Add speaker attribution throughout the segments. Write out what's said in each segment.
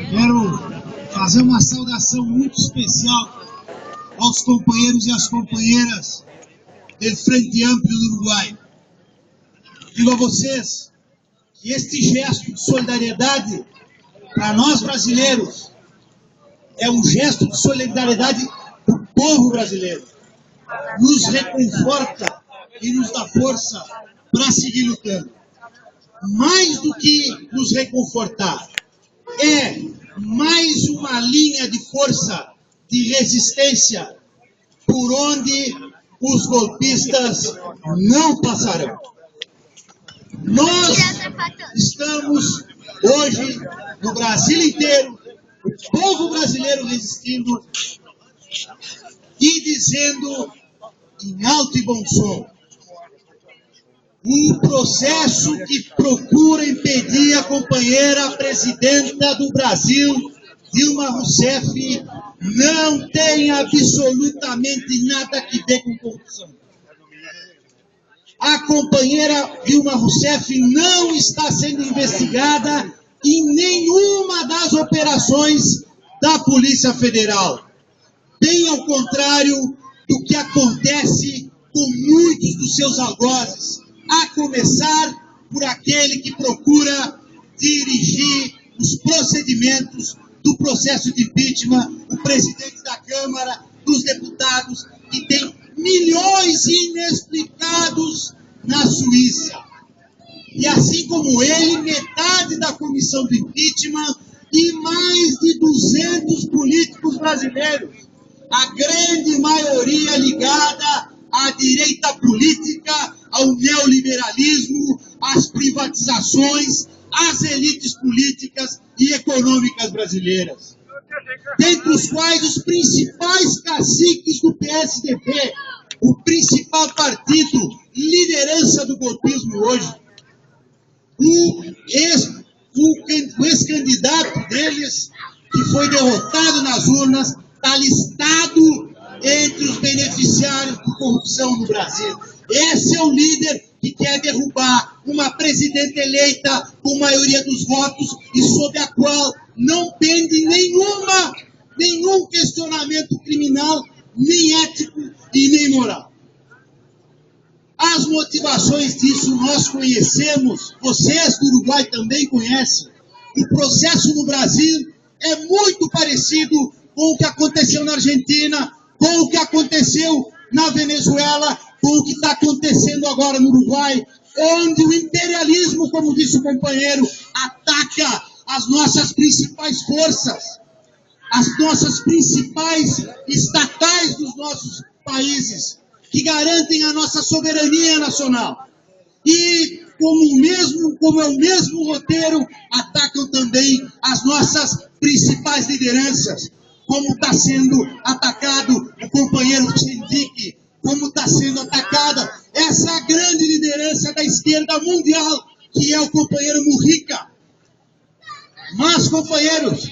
Speaker 1: Quero fazer uma saudação muito especial aos companheiros e às companheiras do Frente Amplio do Uruguai. Digo a vocês que este gesto de solidariedade para nós brasileiros é um gesto de solidariedade do povo brasileiro. Nos reconforta e nos dá força para seguir lutando. Mais do que nos reconfortar, é mais uma linha de força, de resistência, por onde os golpistas não passarão. Nós estamos hoje no Brasil inteiro, o povo brasileiro resistindo e dizendo em alto e bom som: um processo que procura impedir a companheira presidenta do Brasil, Dilma Rousseff, não tem absolutamente nada a ver com corrupção. A companheira Dilma Rousseff não está sendo investigada em nenhuma das operações da Polícia Federal. Bem ao contrário do que acontece com muitos dos seus algozes, a começar por aquele que procura dirigir os procedimentos do processo de impeachment, o presidente da Câmara, dos deputados, que tem milhões inexplicados na Suíça. E assim como ele, metade da comissão do impeachment e mais de 200 políticos brasileiros, a grande maioria ligada à direita política, ao neoliberalismo, às privatizações, às elites políticas e econômicas brasileiras. Dentre os quais os principais caciques do PSDB, o principal partido, liderança do golpismo hoje, o ex-candidato deles, que foi derrotado nas urnas, está listado entre os beneficiários de corrupção no Brasil. Esse é o líder que quer derrubar uma presidenta eleita com maioria dos votos e sobre a qual não pende nenhum questionamento criminal, nem ético e nem moral. As motivações disso nós conhecemos, vocês do Uruguai também conhecem. O processo no Brasil é muito parecido com o que aconteceu na Argentina, com o que aconteceu na Venezuela, com o que está acontecendo agora no Uruguai, onde o imperialismo, como disse o companheiro, ataca as nossas principais forças, as nossas principais estatais dos nossos países, que garantem a nossa soberania nacional. E, como é o mesmo roteiro, atacam também as nossas principais lideranças, como está sendo atacado o companheiro Sindic, como está sendo atacada essa grande liderança da esquerda mundial, que é o companheiro Mujica. Mas, companheiros,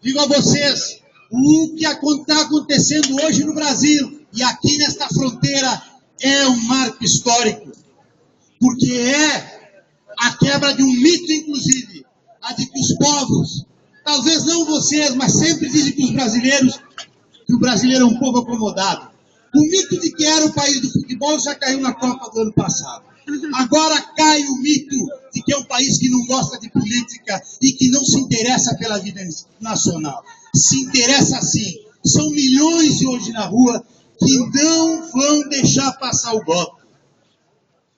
Speaker 1: digo a vocês, o que está acontecendo hoje no Brasil e aqui nesta fronteira é um marco histórico, porque é a quebra de um mito, inclusive, a de que os povos, talvez não vocês, mas sempre dizem que os brasileiros, que o brasileiro é um povo acomodado. O mito de que era o país do futebol já caiu na Copa do ano passado. Agora cai o mito de que é um país que não gosta de política e que não se interessa pela vida nacional. Se interessa sim. São milhões hoje na rua que não vão deixar passar o golpe.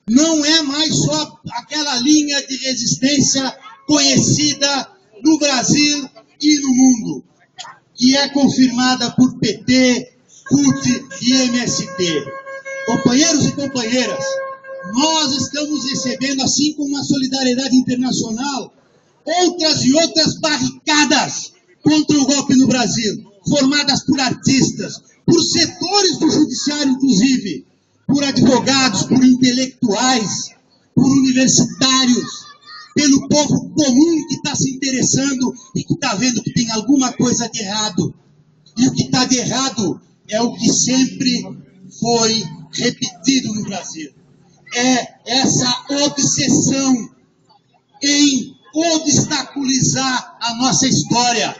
Speaker 1: Não é mais só aquela linha de resistência conhecida no Brasil e no mundo, que é confirmada por PT, CUT e MST. Companheiros e companheiras, nós estamos recebendo, assim como a solidariedade internacional, outras e outras barricadas contra o golpe no Brasil, formadas por artistas, por setores do judiciário, inclusive, por advogados, por intelectuais, por universitários, pelo povo comum que está se interessando e que está vendo que tem alguma coisa de errado. E o que está de errado é o que sempre foi repetido no Brasil. É essa obsessão em obstaculizar a nossa história,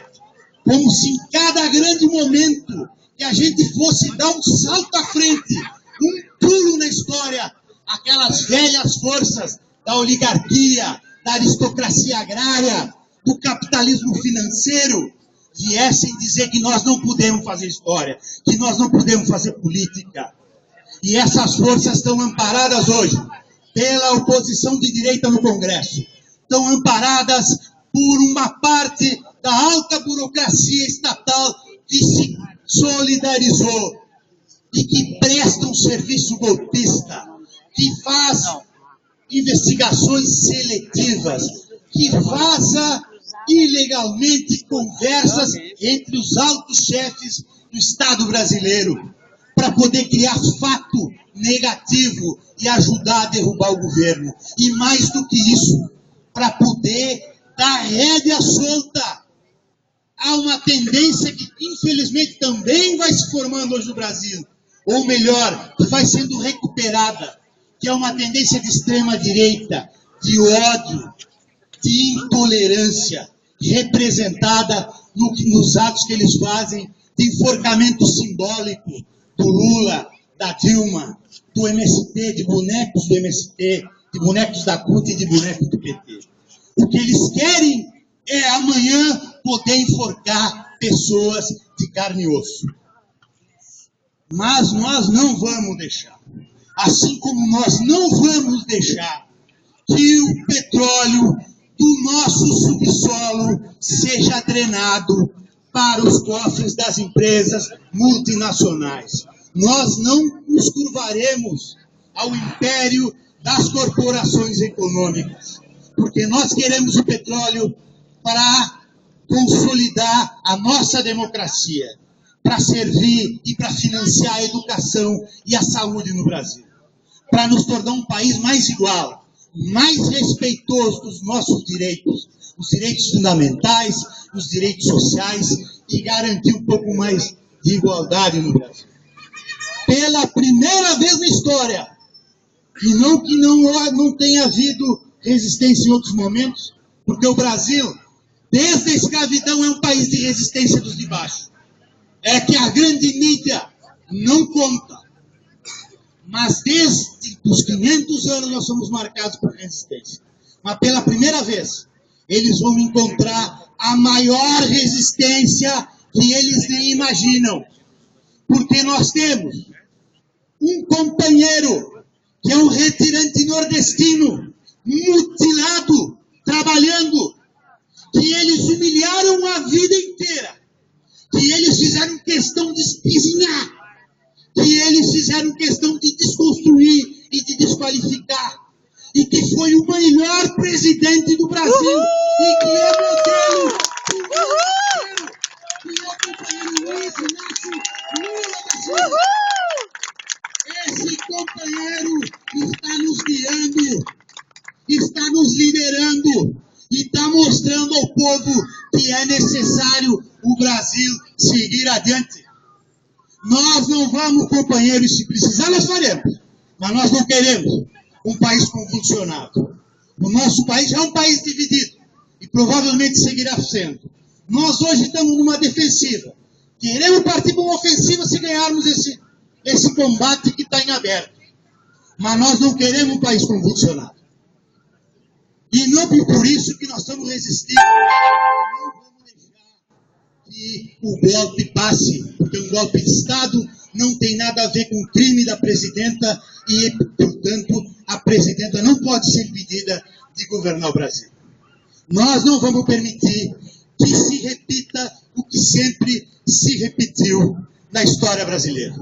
Speaker 1: como se em cada grande momento que a gente fosse dar um salto à frente, um pulo na história, aquelas velhas forças da oligarquia, da aristocracia agrária, do capitalismo financeiro, viessem dizer que nós não podemos fazer história, que nós não podemos fazer política. E essas forças estão amparadas hoje pela oposição de direita no Congresso. Estão amparadas por uma parte da alta burocracia estatal que se solidarizou e que presta um serviço golpista, que faz investigações seletivas, que faça ilegalmente conversas entre os altos chefes do Estado brasileiro para poder criar fato negativo e ajudar a derrubar o governo. E mais do que isso, para poder dar rédea solta a uma tendência que, infelizmente, também vai se formando hoje no Brasil, ou melhor, que vai sendo recuperada, que é uma tendência de extrema-direita, de ódio, de intolerância, representada nos atos que eles fazem de enforcamento simbólico do Lula, da Dilma, do MST, de bonecos do MST, de bonecos da CUT e de bonecos do PT. O que eles querem é amanhã poder enforcar pessoas de carne e osso. Mas nós não vamos deixar. Assim como nós não vamos deixar que o petróleo do nosso subsolo seja drenado para os cofres das empresas multinacionais. Nós não nos curvaremos ao império das corporações econômicas, porque nós queremos o petróleo para consolidar a nossa democracia, para servir e para financiar a educação e a saúde no Brasil, para nos tornar um país mais igual, mais respeitoso dos nossos direitos, os direitos fundamentais, os direitos sociais, e garantir um pouco mais de igualdade no Brasil. Pela primeira vez na história, e não que não tenha havido resistência em outros momentos, porque o Brasil, desde a escravidão, é um país de resistência dos de baixo. É que a grande mídia não conta. Mas desde os 500 anos nós somos marcados por resistência. Mas pela primeira vez, eles vão encontrar a maior resistência que eles nem imaginam. Porque nós temos um companheiro que é um retirante nordestino, mutilado, trabalhando, que eles humilharam a vida inteira, que eles fizeram questão de espizinhar, que eles fizeram questão de desconstruir e de desqualificar, e que foi o melhor presidente do Brasil, e que é modelo do mundo inteiro, que é o companheiro Luiz Inácio Lula da Silva. Esse companheiro está nos guiando, está nos liderando, e está mostrando ao povo que é necessário o Brasil seguir adiante. Nós não vamos, companheiros, se precisar nós faremos, mas nós não queremos um país convulsionado. O nosso país é um país dividido e provavelmente seguirá sendo. Nós hoje estamos numa defensiva. Queremos partir para uma ofensiva se ganharmos esse combate que está em aberto. Mas nós não queremos um país convulsionado. E não por isso que nós estamos resistindo. Não vamos deixar que o golpe passe, porque um golpe de Estado não tem nada a ver com o crime da presidenta e, portanto, a presidenta não pode ser impedida de governar o Brasil. Nós não vamos permitir que se repita o que sempre se repetiu na história brasileira.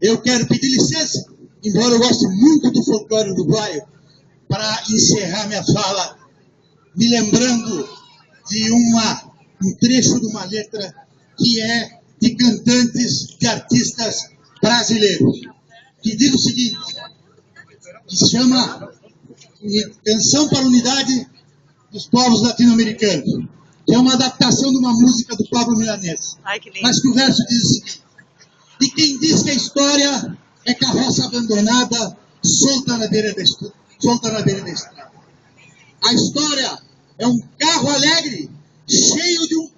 Speaker 1: Eu quero pedir licença, embora eu goste muito do folclore uruguaio, para encerrar minha fala, me lembrando de um trecho de uma letra que é de cantantes, de artistas brasileiros, que diz o seguinte, que se chama Canção para a Unidade dos Povos Latino-Americanos, que é uma adaptação de uma música do Pablo Milanés. Mas que o verso diz o seguinte, e quem diz que a história é carroça abandonada, solta na beira da estrada. A história É um carro alegre, cheio de um